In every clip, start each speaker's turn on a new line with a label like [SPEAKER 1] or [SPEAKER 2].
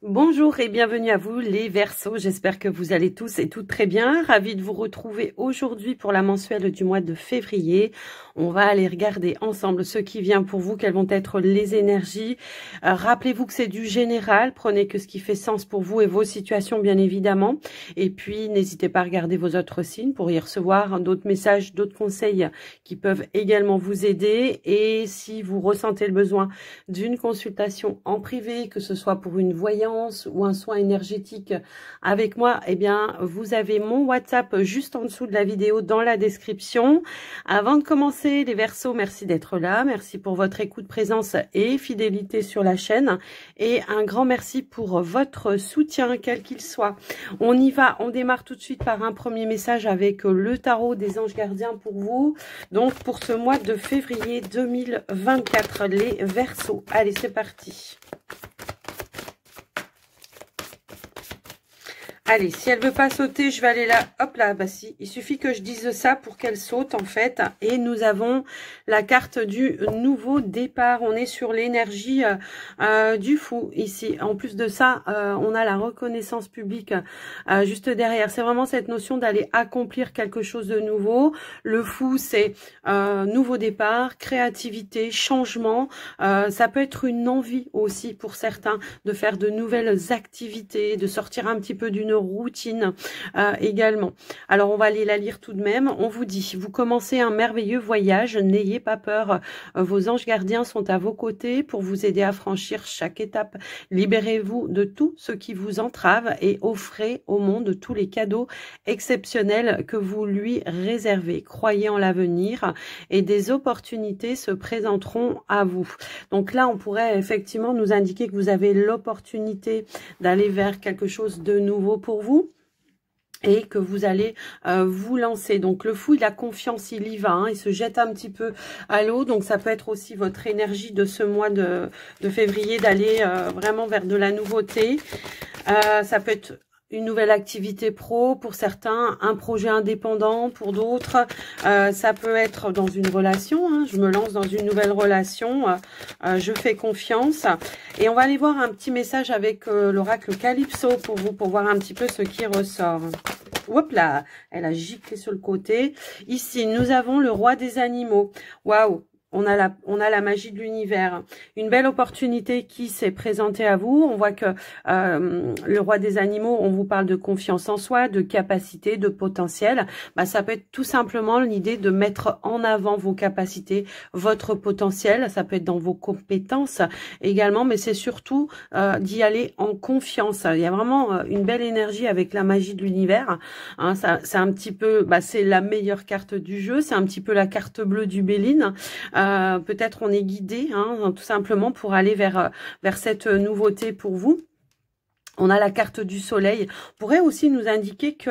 [SPEAKER 1] Bonjour et bienvenue à vous les Verseaux, j'espère que vous allez tous et toutes très bien. Ravie de vous retrouver aujourd'hui pour la mensuelle du mois de février. On va aller regarder ensemble ce qui vient pour vous, quelles vont être les énergies. Rappelez-vous que c'est du général, prenez que ce qui fait sens pour vous et vos situations bien évidemment. Et puis n'hésitez pas à regarder vos autres signes pour y recevoir d'autres messages, d'autres conseils qui peuvent également vous aider. Et si vous ressentez le besoin d'une consultation en privé, que ce soit pour une voyance, ou un soin énergétique avec moi, eh bien, vous avez mon WhatsApp juste en dessous de la vidéo dans la description. Avant de commencer, les Verseaux, merci d'être là. Merci pour votre écoute, présence et fidélité sur la chaîne. Et un grand merci pour votre soutien, quel qu'il soit. On y va, on démarre tout de suite par un premier message avec le tarot des anges gardiens pour vous. Donc, pour ce mois de février 2024, les Verseaux. Allez, c'est parti. Allez, si elle veut pas sauter, je vais aller là. Hop là, bah si. Il suffit que je dise ça pour qu'elle saute en fait. Et nous avons la carte du nouveau départ. On est sur l'énergie du fou ici. En plus de ça, on a la reconnaissance publique juste derrière. C'est vraiment cette notion d'aller accomplir quelque chose de nouveau. Le fou, c'est nouveau départ, créativité, changement. Ça peut être une envie aussi pour certains de faire de nouvelles activités, de sortir un petit peu d'une routine également. Alors on va aller la lire tout de même. On vous dit, vous commencez un merveilleux voyage, n'ayez pas peur, vos anges gardiens sont à vos côtés pour vous aider à franchir chaque étape. Libérez-vous de tout ce qui vous entrave et offrez au monde tous les cadeaux exceptionnels que vous lui réservez. Croyez en l'avenir et des opportunités se présenteront à vous. Donc là on pourrait effectivement nous indiquer que vous avez l'opportunité d'aller vers quelque chose de nouveau pour vous et que vous allez vous lancer. Donc le fou, il a confiance, il y va, hein, il se jette un petit peu à l'eau. Donc ça peut être aussi votre énergie de ce mois de février d'aller vraiment vers de la nouveauté. Ça peut être une nouvelle activité pro pour certains, un projet indépendant pour d'autres. Ça peut être dans une relation, hein, je me lance dans une nouvelle relation, je fais confiance. Et on va aller voir un petit message avec l'oracle Calypso pour vous, pour voir un petit peu ce qui ressort. Hop là, elle a giclé sur le côté. Ici, nous avons le roi des animaux. Waouh! On a la magie de l'univers. Une belle opportunité qui s'est présentée à vous. On voit que le roi des animaux, on vous parle de confiance en soi, de capacité, de potentiel. Bah, ça peut être tout simplement l'idée de mettre en avant vos capacités, votre potentiel. Ça peut être dans vos compétences également, mais c'est surtout d'y aller en confiance. Il y a vraiment une belle énergie avec la magie de l'univers. Hein, c'est un petit peu, bah, c'est la meilleure carte du jeu. C'est un petit peu la carte bleue du Béline. Peut-être on est guidé, hein, tout simplement pour aller vers cette nouveauté pour vous. On a la carte du soleil. On pourrait aussi nous indiquer que,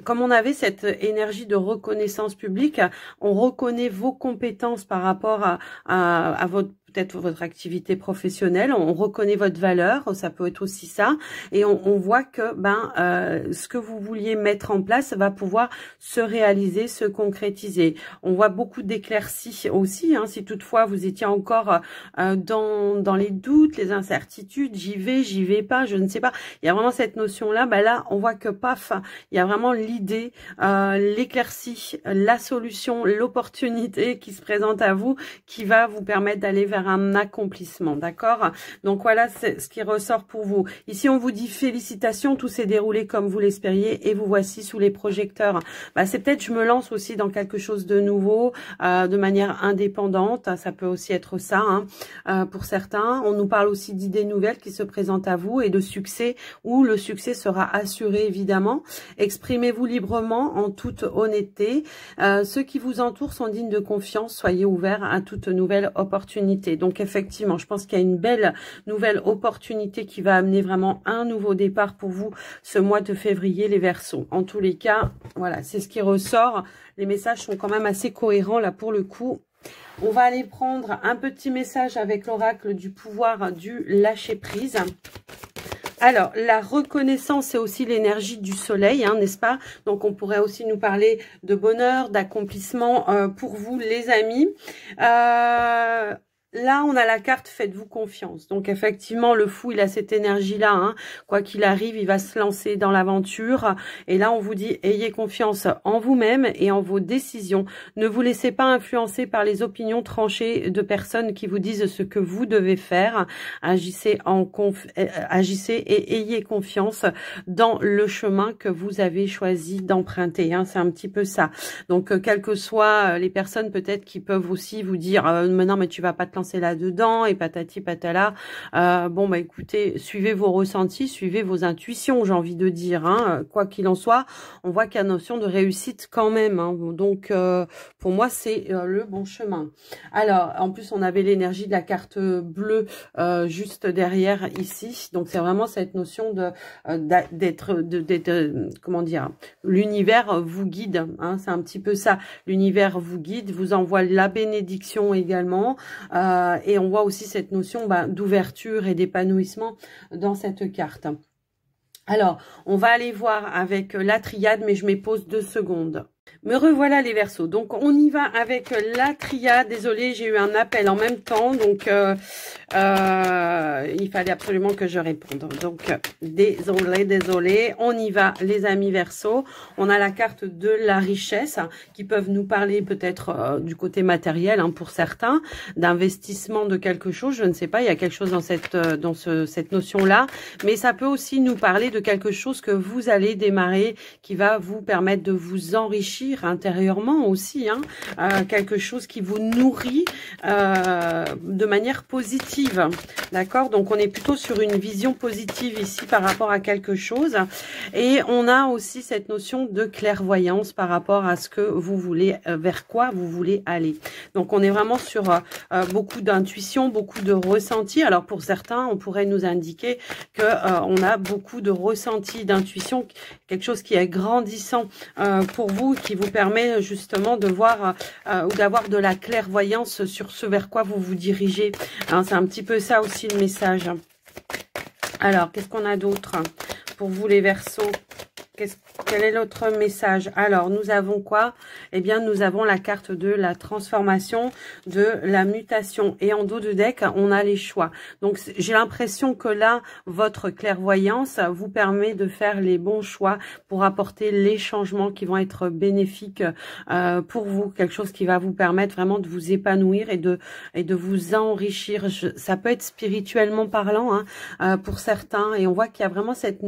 [SPEAKER 1] comme on avait cette énergie de reconnaissance publique, on reconnaît vos compétences par rapport à votre peut-être votre activité professionnelle, on reconnaît votre valeur, ça peut être aussi ça, et on voit que ce que vous vouliez mettre en place va pouvoir se réaliser, se concrétiser. On voit beaucoup d'éclaircies aussi, hein, si toutefois vous étiez encore dans les doutes, les incertitudes, j'y vais pas, je ne sais pas. Il y a vraiment cette notion-là, là on voit que paf, il y a vraiment l'idée, l'éclaircie, la solution, l'opportunité qui se présente à vous, qui va vous permettre d'aller vers un accomplissement, d'accord? Donc voilà, c'est ce qui ressort pour vous. Ici, on vous dit félicitations, tout s'est déroulé comme vous l'espériez et vous voici sous les projecteurs. C'est peut-être je me lance aussi dans quelque chose de nouveau, de manière indépendante, ça peut aussi être ça, hein, pour certains. On nous parle aussi d'idées nouvelles qui se présentent à vous et de succès, où le succès sera assuré évidemment. Exprimez-vous librement en toute honnêteté. Ceux qui vous entourent sont dignes de confiance, soyez ouverts à toute nouvelle opportunité. Donc effectivement, je pense qu'il y a une belle nouvelle opportunité qui va amener vraiment un nouveau départ pour vous ce mois de février, les Verseaux. En tous les cas, voilà, c'est ce qui ressort. Les messages sont quand même assez cohérents là pour le coup. On va aller prendre un petit message avec l'oracle du pouvoir du lâcher-prise. Alors, la reconnaissance, c'est aussi l'énergie du soleil, hein, n'est-ce pas? Donc, on pourrait aussi nous parler de bonheur, d'accomplissement pour vous, les amis. là, on a la carte « Faites-vous confiance ». Donc, effectivement, le fou, il a cette énergie-là. Hein. Quoi qu'il arrive, il va se lancer dans l'aventure. Et là, on vous dit « Ayez confiance en vous-même et en vos décisions. Ne vous laissez pas influencer par les opinions tranchées de personnes qui vous disent ce que vous devez faire. Agissez et ayez confiance dans le chemin que vous avez choisi d'emprunter. Hein. C'est un petit peu ça. Donc, quelles que soient les personnes peut-être qui peuvent aussi vous dire « Mais non, mais tu vas pas te lancer là-dedans et patati patala. Bon, bah écoutez, suivez vos ressentis, suivez vos intuitions, j'ai envie de dire. Hein. Quoi qu'il en soit, on voit qu'il y a une notion de réussite quand même. Hein. Donc, pour moi, c'est le bon chemin. Alors, en plus, on avait l'énergie de la carte bleue juste derrière ici. Donc, c'est vraiment cette notion d'être, comment dire, l'univers vous guide. Hein. C'est un petit peu ça. L'univers vous guide, vous envoie la bénédiction également. Et on voit aussi cette notion d'ouverture et d'épanouissement dans cette carte. Alors, on va aller voir avec la triade, mais je m'y pose 2 secondes. Me revoilà les Verseaux. Donc, on y va avec la triade. Désolée, j'ai eu un appel en même temps. Donc, il fallait absolument que je réponde. Donc, désolée. On y va, les amis Verseaux. On a la carte de la richesse qui peuvent nous parler peut-être du côté matériel pour certains, d'investissement de quelque chose. Je ne sais pas, il y a quelque chose dans cette notion-là. Mais ça peut aussi nous parler de quelque chose que vous allez démarrer qui va vous permettre de vous enrichir intérieurement aussi, quelque chose qui vous nourrit de manière positive, d'accord? Donc on est plutôt sur une vision positive ici par rapport à quelque chose, et on a aussi cette notion de clairvoyance par rapport à ce que vous voulez, vers quoi vous voulez aller. Donc on est vraiment sur beaucoup d'intuition, beaucoup de ressenti. Alors pour certains, on pourrait nous indiquer que on a beaucoup de ressenti, d'intuition, quelque chose qui est grandissant pour vous, qui vous permet justement de voir ou d'avoir de la clairvoyance sur ce vers quoi vous vous dirigez. Hein, c'est un petit peu ça aussi le message. Alors, qu'est-ce qu'on a d'autre pour vous les Verseaux? Quel est l'autre message? Alors, nous avons quoi? Eh bien, nous avons la carte de la transformation, de la mutation. Et en dos de deck, on a les choix. Donc, j'ai l'impression que là, votre clairvoyance vous permet de faire les bons choix pour apporter les changements qui vont être bénéfiques pour vous. Quelque chose qui va vous permettre vraiment de vous épanouir et de vous enrichir. Ça peut être spirituellement parlant pour certains. Et on voit qu'il y a vraiment cette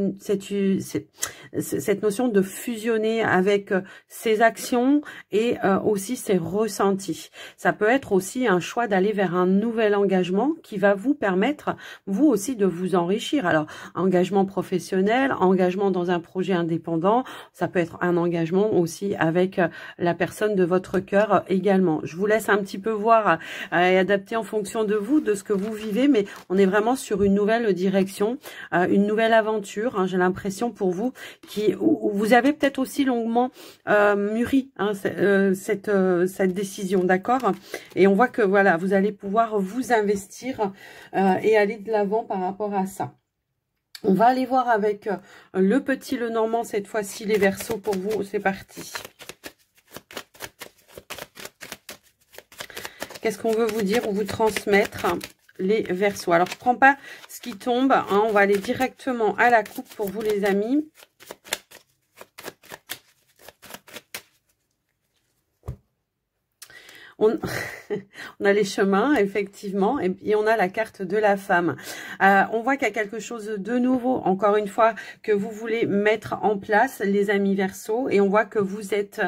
[SPEAKER 1] notion de fusionner avec ses actions et aussi ses ressentis. Ça peut être aussi un choix d'aller vers un nouvel engagement qui va vous permettre, vous aussi, de vous enrichir. Alors, engagement professionnel, engagement dans un projet indépendant, ça peut être un engagement aussi avec la personne de votre cœur également. Je vous laisse un petit peu voir et adapter en fonction de vous, de ce que vous vivez, mais on est vraiment sur une nouvelle direction, une nouvelle aventure. J'ai l'impression pour vous où vous avez peut-être aussi longuement mûri cette décision, d'accord? Et on voit que voilà, vous allez pouvoir vous investir et aller de l'avant par rapport à ça. On va aller voir avec le petit Lenormand cette fois-ci les Verseaux pour vous. C'est parti. Qu'est-ce qu'on veut vous dire ou vous transmettre les Verseaux? Alors, je ne prends pas ce qui tombe. On va aller directement à la coupe pour vous les amis. On a les chemins, effectivement, et on a la carte de la femme. On voit qu'il y a quelque chose de nouveau, encore une fois, que vous voulez mettre en place, les amis Verseaux, et on voit que vous êtes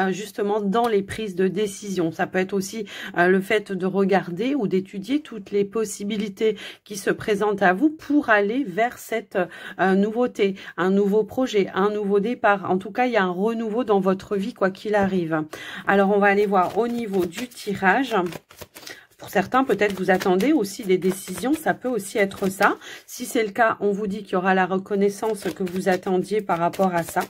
[SPEAKER 1] justement dans les prises de décision. Ça peut être aussi le fait de regarder ou d'étudier toutes les possibilités qui se présentent à vous pour aller vers cette nouveauté, un nouveau projet, un nouveau départ. En tout cas, il y a un renouveau dans votre vie, quoi qu'il arrive. Alors, on va aller voir au niveau du tirage. Pour certains, peut-être vous attendez aussi des décisions, ça peut aussi être ça. Si c'est le cas, on vous dit qu'il y aura la reconnaissance que vous attendiez par rapport à ça.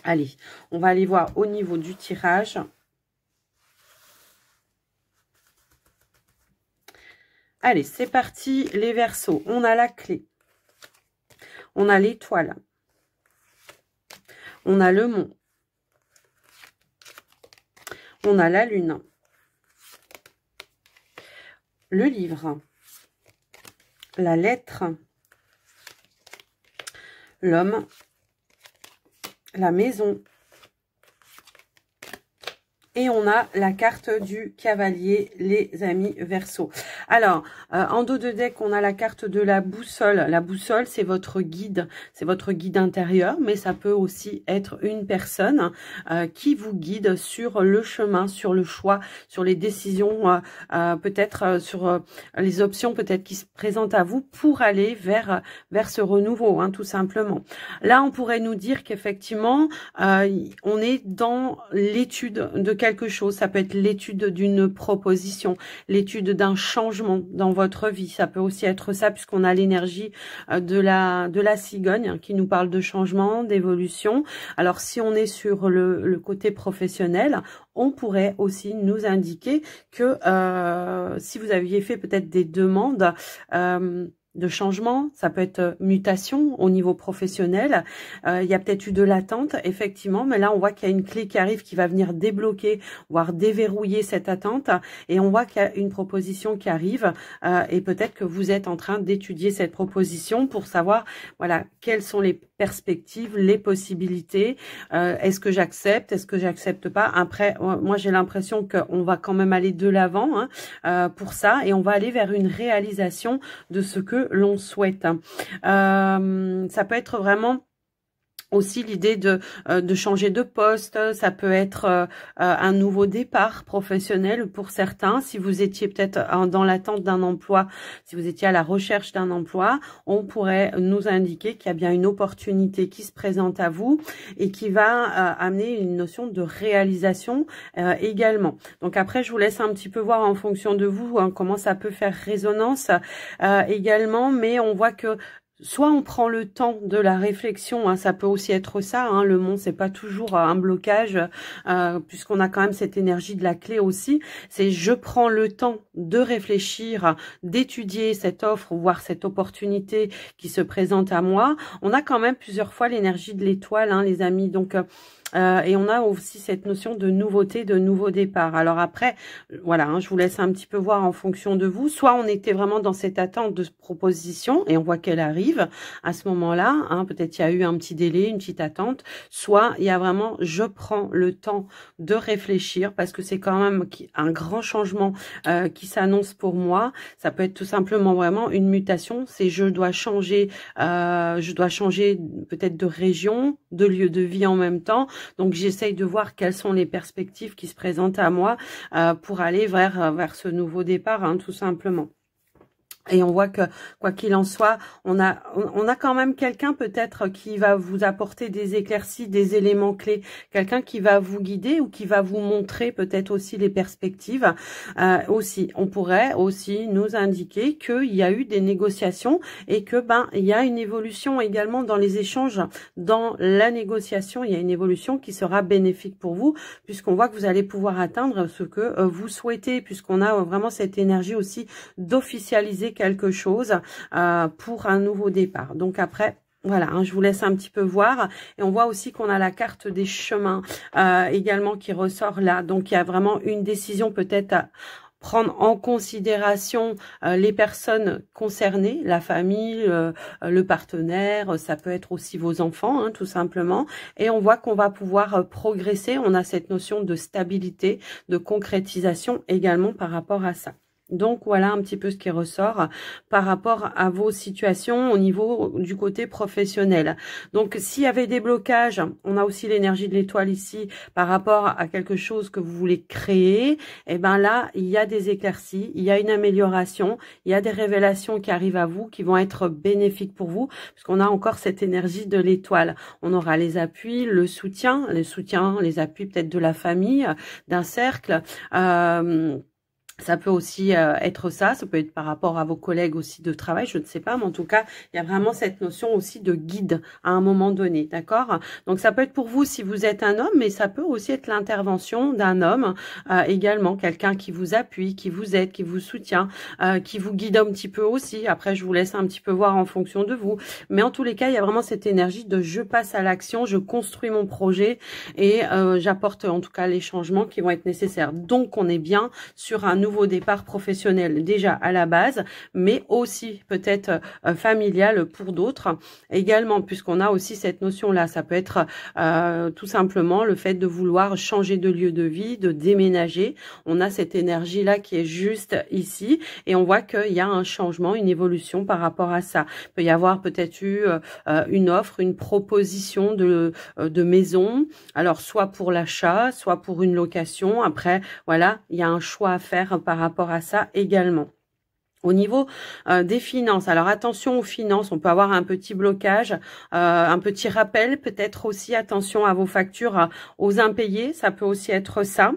[SPEAKER 1] Allez, on va aller voir au niveau du tirage. Allez, c'est parti les Verseaux. On a la clé. On a l'étoile. On a le mont. On a la lune. le livre, la lettre, l'homme, la maison. Et on a la carte du cavalier, les amis Verseau. Alors, en dos de deck, on a la carte de la boussole. La boussole, c'est votre guide intérieur, mais ça peut aussi être une personne qui vous guide sur le chemin, sur le choix, sur les décisions, peut-être sur les options peut-être qui se présentent à vous pour aller vers ce renouveau, hein, tout simplement. Là, on pourrait nous dire qu'effectivement, on est dans l'étude de quelque chose. Ça peut être l'étude d'une proposition, l'étude d'un changement dans votre vie. Ça peut aussi être ça, puisqu'on a l'énergie de la cigogne qui nous parle de changement, d'évolution. Alors, si on est sur le côté professionnel, on pourrait aussi nous indiquer que si vous aviez fait peut-être des demandes de changement, ça peut être mutation au niveau professionnel, il y a peut-être eu de l'attente, effectivement, mais là on voit qu'il y a une clé qui arrive qui va venir débloquer, voire déverrouiller cette attente, et on voit qu'il y a une proposition qui arrive, et peut-être que vous êtes en train d'étudier cette proposition pour savoir, voilà, quelles sont les perspectives, les possibilités, est-ce que j'accepte, est-ce que j'accepte pas. Après, moi j'ai l'impression qu'on va quand même aller de l'avant pour ça, et on va aller vers une réalisation de ce que l'on souhaite. Ça peut être vraiment aussi l'idée de changer de poste, ça peut être un nouveau départ professionnel pour certains. Si vous étiez peut-être dans l'attente d'un emploi, si vous étiez à la recherche d'un emploi, on pourrait nous indiquer qu'il y a bien une opportunité qui se présente à vous et qui va amener une notion de réalisation également. Donc après, je vous laisse un petit peu voir en fonction de vous comment ça peut faire résonance également, mais on voit que soit on prend le temps de la réflexion, ça peut aussi être ça, le monde c'est pas toujours un blocage, puisqu'on a quand même cette énergie de la clé aussi, c'est je prends le temps de réfléchir, d'étudier cette offre, voire cette opportunité qui se présente à moi. On a quand même plusieurs fois l'énergie de l'étoile, les amis, donc et on a aussi cette notion de nouveauté, de nouveau départ. Alors après, voilà, je vous laisse un petit peu voir en fonction de vous. Soit on était vraiment dans cette attente de proposition et on voit qu'elle arrive à ce moment-là. Peut-être il y a eu un petit délai, une petite attente. Soit il y a vraiment, je prends le temps de réfléchir parce que c'est quand même un grand changement qui s'annonce pour moi. Ça peut être tout simplement vraiment une mutation. C'est je dois changer peut-être de région, de lieu de vie en même temps. Donc, j'essaye de voir quelles sont les perspectives qui se présentent à moi pour aller vers ce nouveau départ, tout simplement. Et on voit que, quoi qu'il en soit, on a quand même quelqu'un peut-être qui va vous apporter des éclaircies, des éléments clés, quelqu'un qui va vous guider ou qui va vous montrer peut-être aussi les perspectives. Aussi, on pourrait aussi nous indiquer qu'il y a eu des négociations et que il y a une évolution également dans les échanges, dans la négociation. Il y a une évolution qui sera bénéfique pour vous puisqu'on voit que vous allez pouvoir atteindre ce que vous souhaitez, puisqu'on a vraiment cette énergie aussi d'officialiser quelque chose pour un nouveau départ. Donc après, voilà, je vous laisse un petit peu voir. Et on voit aussi qu'on a la carte des chemins également qui ressort là. Donc il y a vraiment une décision peut-être à prendre en considération les personnes concernées, la famille, le partenaire, ça peut être aussi vos enfants, tout simplement. Et on voit qu'on va pouvoir progresser. On a cette notion de stabilité, de concrétisation également par rapport à ça. Donc, voilà un petit peu ce qui ressort par rapport à vos situations au niveau du côté professionnel. Donc, s'il y avait des blocages, on a aussi l'énergie de l'étoile ici par rapport à quelque chose que vous voulez créer. Et ben là, il y a des éclaircies, il y a une amélioration, il y a des révélations qui arrivent à vous, qui vont être bénéfiques pour vous, puisqu'on a encore cette énergie de l'étoile. On aura les appuis, le soutien, les appuis peut-être de la famille, d'un cercle, ça peut aussi être ça peut être par rapport à vos collègues aussi de travail, je ne sais pas, mais en tout cas, il y a vraiment cette notion aussi de guide à un moment donné, d'accord? Donc, ça peut être pour vous si vous êtes un homme, mais ça peut aussi être l'intervention d'un homme également, quelqu'un qui vous appuie, qui vous aide, qui vous soutient, qui vous guide un petit peu aussi. Après, je vous laisse un petit peu voir en fonction de vous. Mais en tous les cas, il y a vraiment cette énergie de je passe à l'action, je construis mon projet et j'apporte en tout cas les changements qui vont être nécessaires. Donc, on est bien sur un nouveau départ professionnel déjà à la base, mais aussi peut-être familial pour d'autres également, puisqu'on a aussi cette notion-là. Ça peut être tout simplement le fait de vouloir changer de lieu de vie, de déménager. On a cette énergie-là qui est juste ici et on voit qu'il y a un changement, une évolution par rapport à ça. Il peut y avoir peut-être eu une offre, une proposition de maison, alors soit pour l'achat, soit pour une location. Après, voilà, il y a un choix à faire par rapport à ça également. Au niveau des finances, alors attention aux finances, on peut avoir un petit blocage, un petit rappel, peut-être aussi attention à vos factures, aux impayés, ça peut aussi être ça.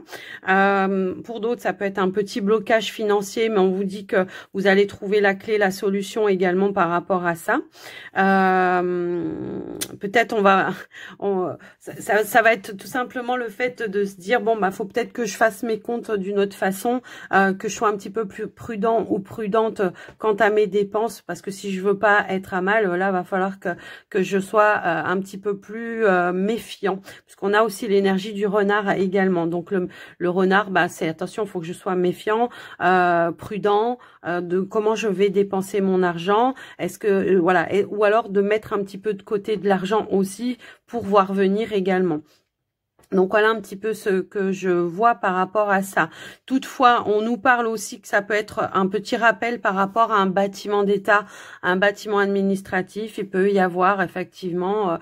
[SPEAKER 1] Pour d'autres, ça peut être un petit blocage financier, mais on vous dit que vous allez trouver la clé, la solution également par rapport à ça. Peut-être ça va être tout simplement le fait de se dire, bon, bah faut peut-être que je fasse mes comptes d'une autre façon, que je sois un petit peu plus prudent ou prudente quant à mes dépenses, parce que si je veux pas être à mal, là va falloir que je sois un petit peu plus méfiant, puisqu'on a aussi l'énergie du renard également. Donc le renard, bah c'est attention, il faut que je sois méfiant, prudent de comment je vais dépenser mon argent. Est-ce que voilà, ou alors de mettre un petit peu de côté de l'argent aussi pour voir venir également. Donc voilà un petit peu ce que je vois par rapport à ça. Toutefois, on nous parle aussi que ça peut être un petit rappel par rapport à un bâtiment d'État, un bâtiment administratif. Il peut y avoir effectivement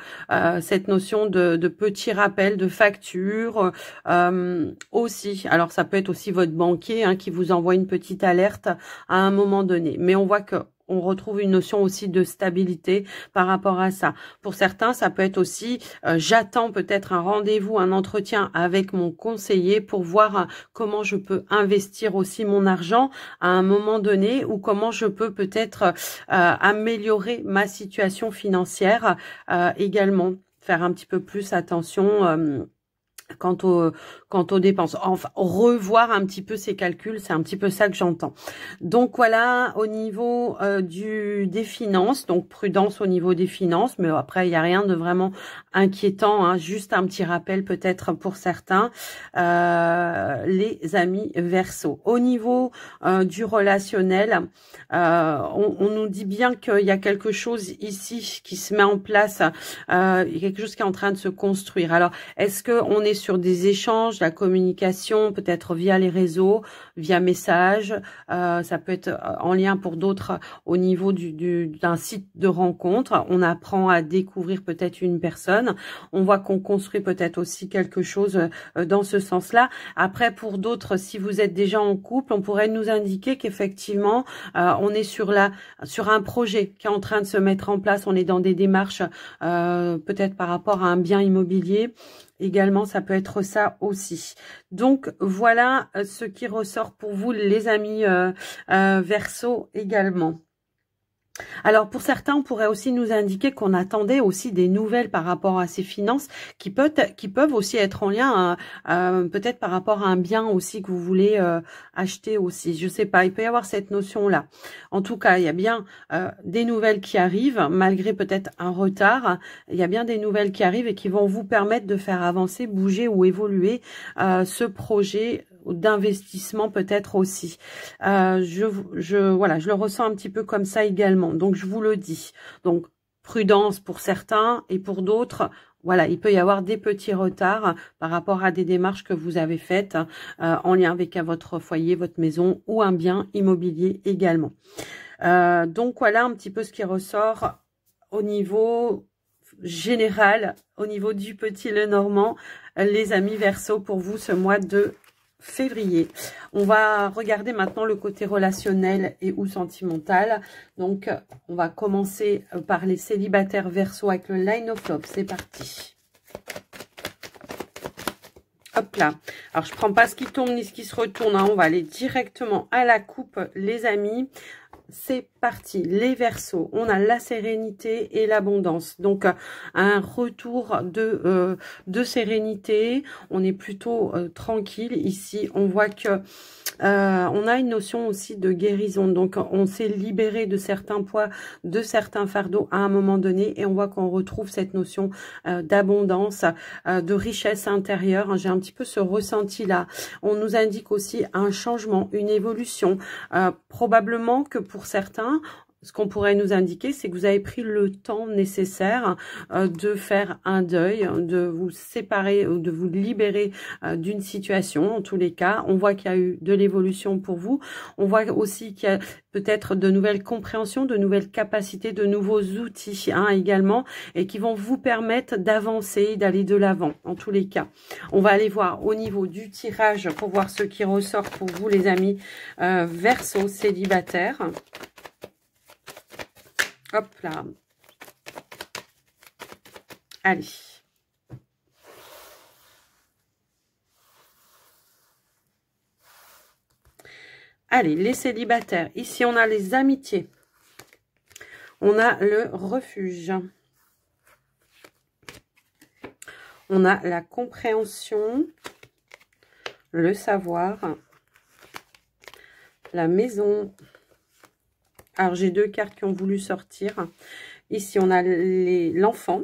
[SPEAKER 1] cette notion de petit rappel de facture aussi. Alors ça peut être aussi votre banquier qui vous envoie une petite alerte à un moment donné. Mais on voit que on retrouve une notion aussi de stabilité par rapport à ça. Pour certains, ça peut être aussi, j'attends peut-être un rendez-vous, un entretien avec mon conseiller pour voir comment je peux investir aussi mon argent à un moment donné ou comment je peux peut-être améliorer ma situation financière également. Faire un petit peu plus attention quant aux dépenses, enfin revoir un petit peu ces calculs, c'est un petit peu ça que j'entends. Donc voilà, au niveau des finances, donc prudence au niveau des finances, mais après il n'y a rien de vraiment inquiétant, juste un petit rappel peut-être pour certains, les amis Verseau. Au niveau du relationnel, on nous dit bien qu'il y a quelque chose ici qui se met en place, il y a quelque chose qui est en train de se construire. Alors est-ce que on est sur des échanges, la communication, peut-être via les réseaux, via message, ça peut être en lien pour d'autres au niveau d'un site de rencontre. On apprend à découvrir peut-être une personne. On voit qu'on construit peut-être aussi quelque chose dans ce sens-là. Après, pour d'autres, si vous êtes déjà en couple, on pourrait nous indiquer qu'effectivement, on est sur un projet qui est en train de se mettre en place. On est dans des démarches peut-être par rapport à un bien immobilier. Également, ça peut être ça aussi. Donc, voilà ce qui ressort pour vous, les amis Verseau également. Alors, pour certains, on pourrait aussi nous indiquer qu'on attendait aussi des nouvelles par rapport à ces finances qui peuvent aussi être en lien peut-être par rapport à un bien aussi que vous voulez acheter aussi. Je sais pas, il peut y avoir cette notion-là. En tout cas, il y a bien des nouvelles qui arrivent, malgré peut-être un retard. Il y a bien des nouvelles qui arrivent et qui vont vous permettre de faire avancer, bouger ou évoluer ce projet d'investissement peut-être aussi. Voilà, je le ressens un petit peu comme ça également. Donc, je vous le dis. Donc, prudence pour certains et pour d'autres, voilà, il peut y avoir des petits retards par rapport à des démarches que vous avez faites en lien avec votre foyer, votre maison ou un bien immobilier également. Donc, voilà un petit peu ce qui ressort au niveau général, au niveau du petit Lenormand, les amis Verseau, pour vous ce mois de février. On va regarder maintenant le côté relationnel et ou sentimental. Donc, on va commencer par les célibataires Verseau avec le Line of Love. C'est parti. Hop là. Alors, je prends pas ce qui tombe ni ce qui se retourne. On va aller directement à la coupe, les amis. C'est partie. Les Verseaux, on a la sérénité et l'abondance. Donc, un retour de sérénité. On est plutôt tranquille. Ici, on voit que on a une notion aussi de guérison. Donc, on s'est libéré de certains poids, de certains fardeaux à un moment donné. Et on voit qu'on retrouve cette notion d'abondance, de richesse intérieure. J'ai un petit peu ce ressenti-là. On nous indique aussi un changement, une évolution. Probablement que pour certains, ce qu'on pourrait nous indiquer, c'est que vous avez pris le temps nécessaire de faire un deuil, de vous séparer ou de vous libérer d'une situation. En tous les cas, on voit qu'il y a eu de l'évolution pour vous. On voit aussi qu'il y a peut-être de nouvelles compréhensions, de nouvelles capacités, de nouveaux outils également, et qui vont vous permettre d'avancer, d'aller de l'avant. En tous les cas, on va aller voir au niveau du tirage pour voir ce qui ressort pour vous, les amis Verseaux célibataires. Hop là. Allez. Allez, les célibataires. Ici, on a les amitiés. On a le refuge. On a la compréhension, le savoir, la maison. Alors, j'ai deux cartes qui ont voulu sortir. Ici, on a l'enfant.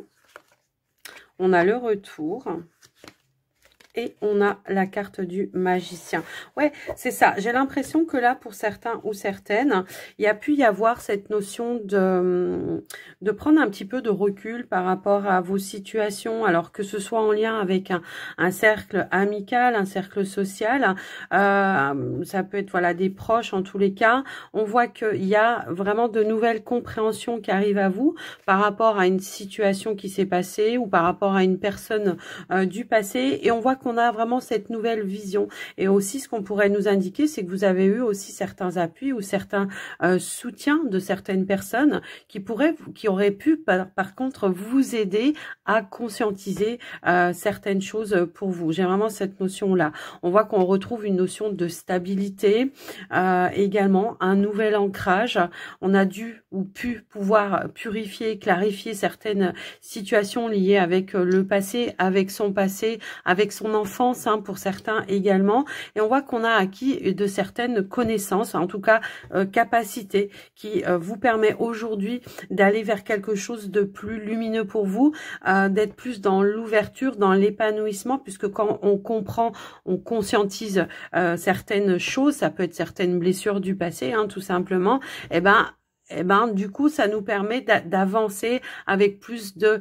[SPEAKER 1] On a le retour. Et on a la carte du magicien. Ouais, c'est ça. J'ai l'impression que là, pour certains ou certaines, il y a pu y avoir cette notion de prendre un petit peu de recul par rapport à vos situations. Alors que ce soit en lien avec un cercle amical, un cercle social, ça peut être voilà des proches en tous les cas. On voit qu'il y a vraiment de nouvelles compréhensions qui arrivent à vous par rapport à une situation qui s'est passée ou par rapport à une personne du passé. Et on voit qu'on a vraiment cette nouvelle vision. Et aussi, ce qu'on pourrait nous indiquer, c'est que vous avez eu aussi certains appuis ou certains soutiens de certaines personnes qui auraient pu, par contre, vous aider à conscientiser certaines choses pour vous. J'ai vraiment cette notion-là. On voit qu'on retrouve une notion de stabilité, également un nouvel ancrage. On a dû ou pu pouvoir purifier, clarifier certaines situations liées avec le passé, avec son enfance, pour certains également. Et on voit qu'on a acquis de certaines connaissances, en tout cas capacités, qui vous permet aujourd'hui d'aller vers quelque chose de plus lumineux pour vous, d'être plus dans l'ouverture, dans l'épanouissement, puisque quand on comprend, on conscientise certaines choses, ça peut être certaines blessures du passé, tout simplement, et du coup, ça nous permet d'avancer avec plus de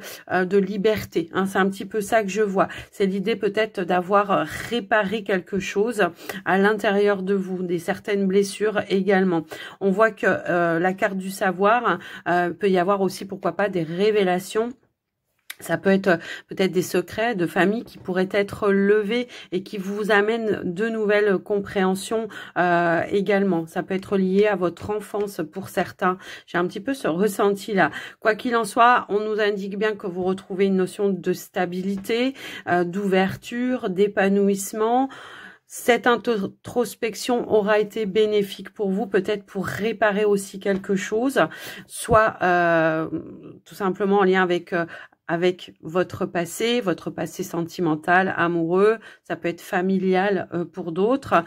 [SPEAKER 1] liberté. C'est un petit peu ça que je vois. C'est l'idée peut-être d'avoir réparé quelque chose à l'intérieur de vous, des certaines blessures également. On voit que la carte du savoir, peut y avoir aussi, pourquoi pas, des révélations. Ça peut être peut-être des secrets de famille qui pourraient être levés et qui vous amènent de nouvelles compréhensions également. Ça peut être lié à votre enfance pour certains. J'ai un petit peu ce ressenti-là. Quoi qu'il en soit, on nous indique bien que vous retrouvez une notion de stabilité, d'ouverture, d'épanouissement. Cette introspection aura été bénéfique pour vous, peut-être pour réparer aussi quelque chose, soit tout simplement en lien avec votre passé sentimental, amoureux, ça peut être familial pour d'autres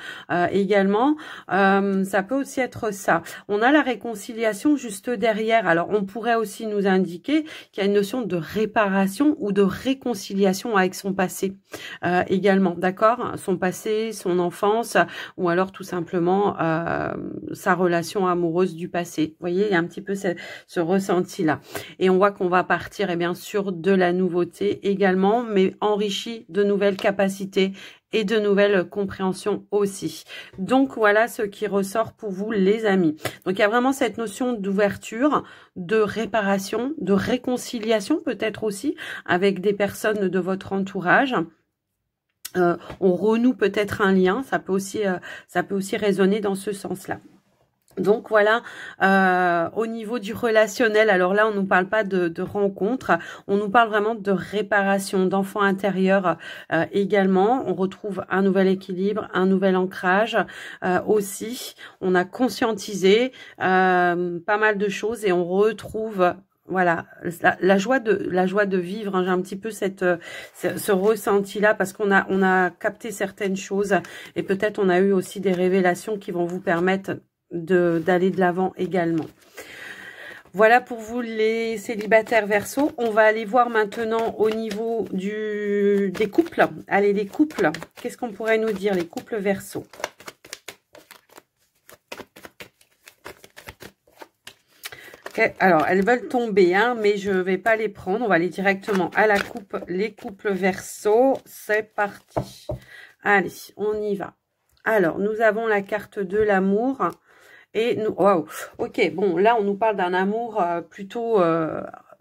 [SPEAKER 1] également. Ça peut aussi être ça. On a la réconciliation juste derrière. Alors, on pourrait aussi nous indiquer qu'il y a une notion de réparation ou de réconciliation avec son passé également, d'accord? Son passé, son enfance, ou alors tout simplement sa relation amoureuse du passé. Vous voyez, il y a un petit peu ce ressenti-là. Et on voit qu'on va partir, bien sûr, de la nouveauté également, mais enrichi de nouvelles capacités et de nouvelles compréhensions aussi. Donc, voilà ce qui ressort pour vous, les amis. Donc, il y a vraiment cette notion d'ouverture, de réparation, de réconciliation peut-être aussi avec des personnes de votre entourage. On renoue peut-être un lien, ça peut aussi résonner dans ce sens-là. Donc voilà, au niveau du relationnel, alors là on nous parle pas de rencontre, on nous parle vraiment de réparation, d'enfant intérieur également. On retrouve un nouvel équilibre, un nouvel ancrage aussi. On a conscientisé pas mal de choses et on retrouve voilà la joie de vivre, hein. J'ai un petit peu ce ressenti là parce qu'on a capté certaines choses et peut-être on a eu aussi des révélations qui vont vous permettre d'aller de l'avant également. Voilà pour vous les célibataires Verseau. On va aller voir maintenant au niveau des couples. Allez, les couples, qu'est-ce qu'on pourrait nous dire, les couples Verseau? Okay, alors, elles veulent tomber, hein, mais je ne vais pas les prendre. On va aller directement à la coupe, les couples Verseau. C'est parti. Allez, on y va. Alors, nous avons la carte de l'amour. Et nous, waouh, ok, bon, là, on nous parle d'un amour plutôt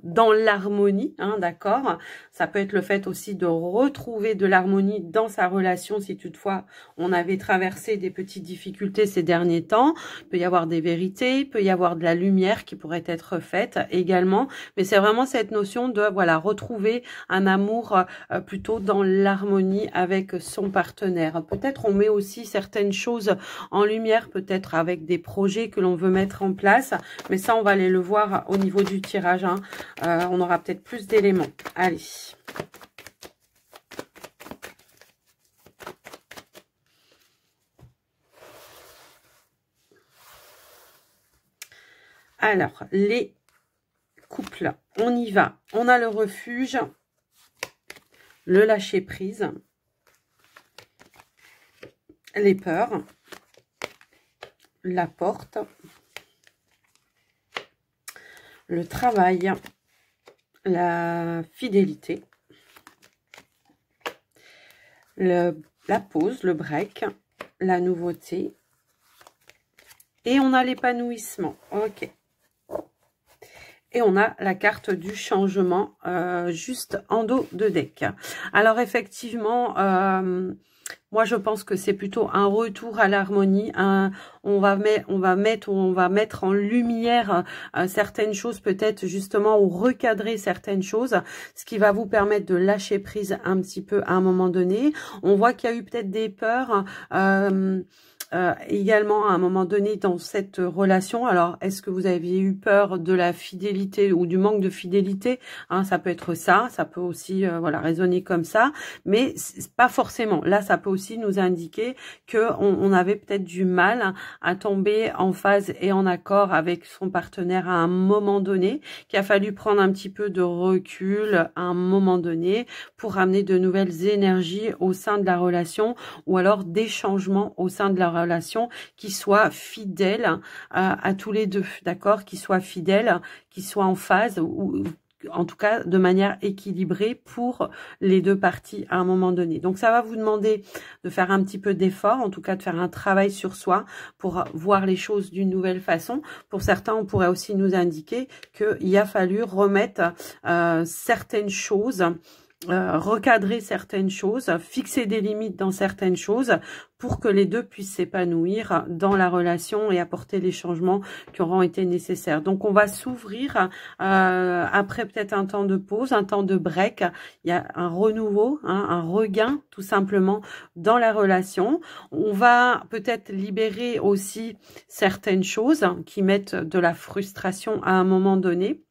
[SPEAKER 1] dans l'harmonie, hein, d'accord. Ça peut être le fait aussi de retrouver de l'harmonie dans sa relation si toutefois on avait traversé des petites difficultés ces derniers temps. Il peut y avoir des vérités, il peut y avoir de la lumière qui pourrait être faite également. Mais c'est vraiment cette notion de, voilà, retrouver un amour plutôt dans l'harmonie avec son partenaire. Peut-être on met aussi certaines choses en lumière, peut-être avec des projets que l'on veut mettre en place. Mais ça, on va aller le voir au niveau du tirage, hein. On aura peut-être plus d'éléments. Allez. Alors, les couples, on y va. On a le refuge, le lâcher-prise, les peurs, la porte, le travail, la fidélité, la pause, le break, la nouveauté, et on a l'épanouissement. Ok. Et on a la carte du changement juste en dos de deck. Alors effectivement, moi je pense que c'est plutôt un retour à l'harmonie. On va mettre en lumière certaines choses, peut-être justement, ou recadrer certaines choses, ce qui va vous permettre de lâcher prise un petit peu à un moment donné. On voit qu'il y a eu peut-être des peurs. Également à un moment donné dans cette relation. Alors, est-ce que vous aviez eu peur de la fidélité ou du manque de fidélité, hein, ça peut être ça, ça peut aussi voilà, résonner comme ça, mais pas forcément. Là, ça peut aussi nous indiquer que on avait peut-être du mal à tomber en phase et en accord avec son partenaire à un moment donné, qu'il a fallu prendre un petit peu de recul à un moment donné pour amener de nouvelles énergies au sein de la relation ou alors des changements au sein de la relation qui soit fidèle à tous les deux, d'accord, qui soit fidèle, qui soit en phase ou en tout cas de manière équilibrée pour les deux parties à un moment donné. Donc ça va vous demander de faire un petit peu d'effort, en tout cas de faire un travail sur soi pour voir les choses d'une nouvelle façon. Pour certains, on pourrait aussi nous indiquer qu'il a fallu remettre certaines choses, recadrer certaines choses, fixer des limites dans certaines choses pour que les deux puissent s'épanouir dans la relation et apporter les changements qui auront été nécessaires. Donc on va s'ouvrir après peut-être un temps de pause, un temps de break. Il y a un renouveau, hein, un regain tout simplement dans la relation. On va peut-être libérer aussi certaines choses qui mettent de la frustration à un moment donné,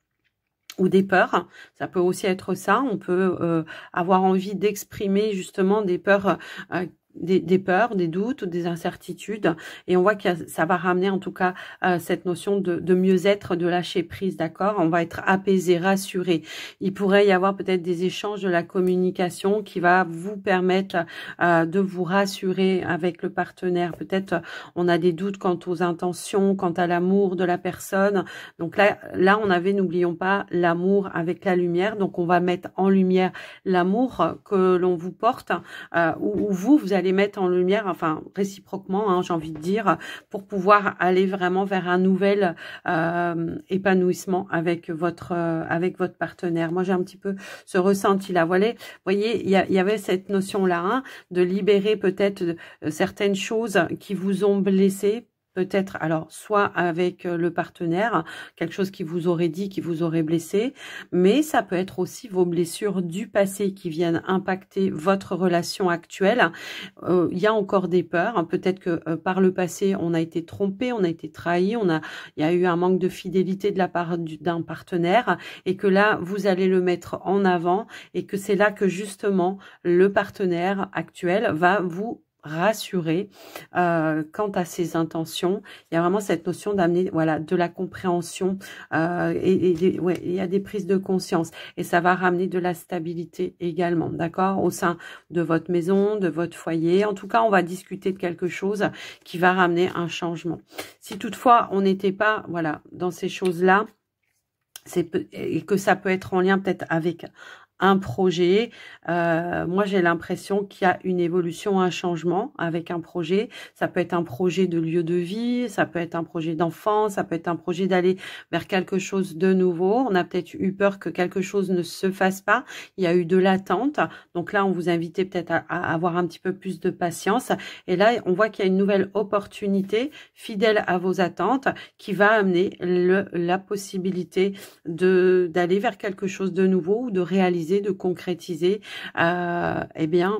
[SPEAKER 1] ou des peurs, ça peut aussi être ça. On peut avoir envie d'exprimer justement des peurs, des peurs, des doutes ou des incertitudes. Et on voit que ça va ramener en tout cas cette notion de mieux-être, de lâcher prise, d'accord. On va être apaisé, rassuré. Il pourrait y avoir peut-être des échanges, de la communication qui va vous permettre de vous rassurer avec le partenaire. Peut-être on a des doutes quant aux intentions, quant à l'amour de la personne. Donc là on avait, n'oublions pas, l'amour avec la lumière. Donc on va mettre en lumière l'amour que l'on vous porte, ou vous allez mettre en lumière, enfin réciproquement, hein, j'ai envie de dire, pour pouvoir aller vraiment vers un nouvel épanouissement avec votre partenaire. Moi j'ai un petit peu ce ressenti là. Vous voyez, il y avait cette notion là, hein, de libérer peut-être certaines choses qui vous ont blessé, peut-être, alors, soit avec le partenaire, quelque chose qui vous aurait dit, qui vous aurait blessé, mais ça peut être aussi vos blessures du passé qui viennent impacter votre relation actuelle. Il y a encore des peurs, hein. Peut-être que par le passé, on a été trompé, on a été trahi, il y a eu un manque de fidélité de la part d'un partenaire, et que là, vous allez le mettre en avant, et que c'est là que justement, le partenaire actuel va vous rassurer quant à ses intentions. Il y a vraiment cette notion d'amener, voilà, de la compréhension, ouais, il y a des prises de conscience, et ça va ramener de la stabilité également, d'accord, au sein de votre maison, de votre foyer. En tout cas, on va discuter de quelque chose qui va ramener un changement. Si toutefois on n'était pas, voilà, dans ces choses-là, et que ça peut être en lien peut-être avec un projet. Moi, j'ai l'impression qu'il y a une évolution, un changement avec un projet. Ça peut être un projet de lieu de vie, ça peut être un projet d'enfant, ça peut être un projet d'aller vers quelque chose de nouveau. On a peut-être eu peur que quelque chose ne se fasse pas. Il y a eu de l'attente. Donc là, on vous invitait peut-être à avoir un petit peu plus de patience. Et là, on voit qu'il y a une nouvelle opportunité fidèle à vos attentes qui va amener la possibilité d'aller vers quelque chose de nouveau ou de réaliser, de concrétiser eh bien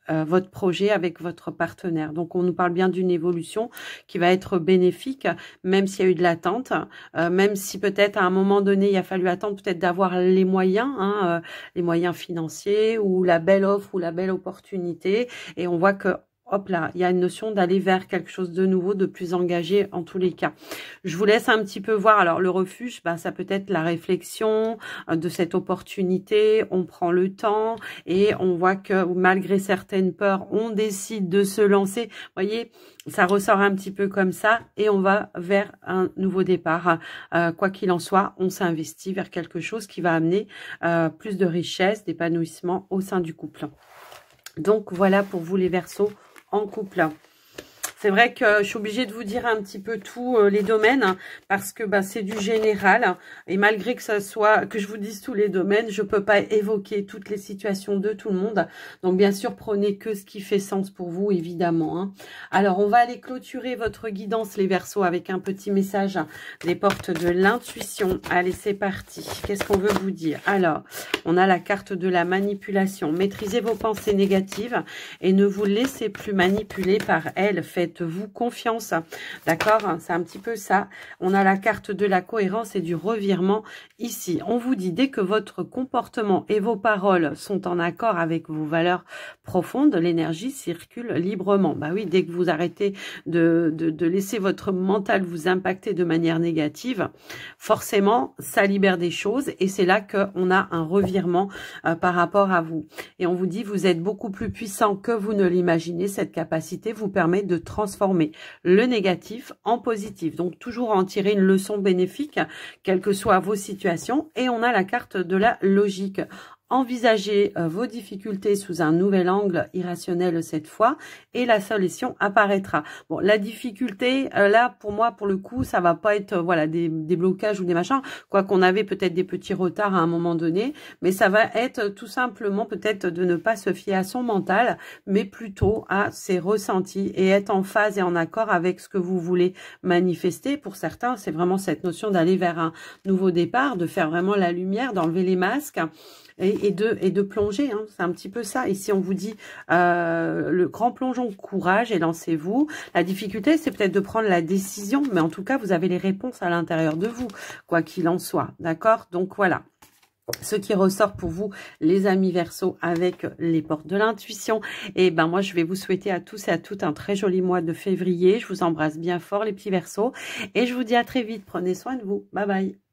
[SPEAKER 1] votre projet avec votre partenaire. Donc on nous parle bien d'une évolution qui va être bénéfique, même s'il y a eu de l'attente, même si peut-être à un moment donné il a fallu attendre peut-être d'avoir les moyens, hein, les moyens financiers ou la belle offre ou la belle opportunité, et on voit que hop là, il y a une notion d'aller vers quelque chose de nouveau, de plus engagé en tous les cas. Je vous laisse un petit peu voir. Alors, le refuge, ben, ça peut être la réflexion de cette opportunité. On prend le temps et on voit que malgré certaines peurs, on décide de se lancer. Vous voyez, ça ressort un petit peu comme ça et on va vers un nouveau départ. Quoi qu'il en soit, on s'investit vers quelque chose qui va amener plus de richesse, d'épanouissement au sein du couple. Donc, voilà pour vous les Verseaux en couple. C'est vrai que je suis obligée de vous dire un petit peu tous les domaines parce que bah, c'est du général et malgré que ça soit que je vous dise tous les domaines, je peux pas évoquer toutes les situations de tout le monde. Donc bien sûr, prenez que ce qui fait sens pour vous, évidemment. Hein. Alors on va aller clôturer votre guidance les Verseaux avec un petit message des portes de l'intuition. Allez, c'est parti. Qu'est-ce qu'on veut vous dire? Alors, on a la carte de la manipulation. Maîtrisez vos pensées négatives et ne vous laissez plus manipuler par elles. Faites-vous confiance, d'accord? C'est un petit peu ça. On a la carte de la cohérence et du revirement ici. On vous dit, dès que votre comportement et vos paroles sont en accord avec vos valeurs profondes, l'énergie circule librement. Bah oui, dès que vous arrêtez de laisser votre mental vous impacter de manière négative, forcément, ça libère des choses et c'est là qu'on a un revirement par rapport à vous. Et on vous dit, vous êtes beaucoup plus puissant que vous ne l'imaginez. Cette capacité vous permet de transformer le négatif en positif. Donc, toujours en tirer une leçon bénéfique, quelles que soient vos situations. Et on a la carte de la logique. Envisagez vos difficultés sous un nouvel angle irrationnel cette fois et la solution apparaîtra. Bon, la difficulté, là, pour moi, pour le coup, ça va pas être voilà des blocages ou des machins, quoi qu'on avait peut-être des petits retards à un moment donné, mais ça va être tout simplement peut-être de ne pas se fier à son mental, mais plutôt à ses ressentis et être en phase et en accord avec ce que vous voulez manifester. Pour certains, c'est vraiment cette notion d'aller vers un nouveau départ, de faire vraiment la lumière, d'enlever les masques. Et de plonger, hein. C'est un petit peu ça. Ici, on vous dit le grand plongeon, courage et lancez-vous. La difficulté, c'est peut-être de prendre la décision, mais en tout cas, vous avez les réponses à l'intérieur de vous, quoi qu'il en soit. D'accord? Donc, voilà. Ce qui ressort pour vous, les amis Verseaux, avec les portes de l'intuition. Et ben moi, je vais vous souhaiter à tous et à toutes un très joli mois de février. Je vous embrasse bien fort, les petits Verseaux. Et je vous dis à très vite. Prenez soin de vous. Bye bye.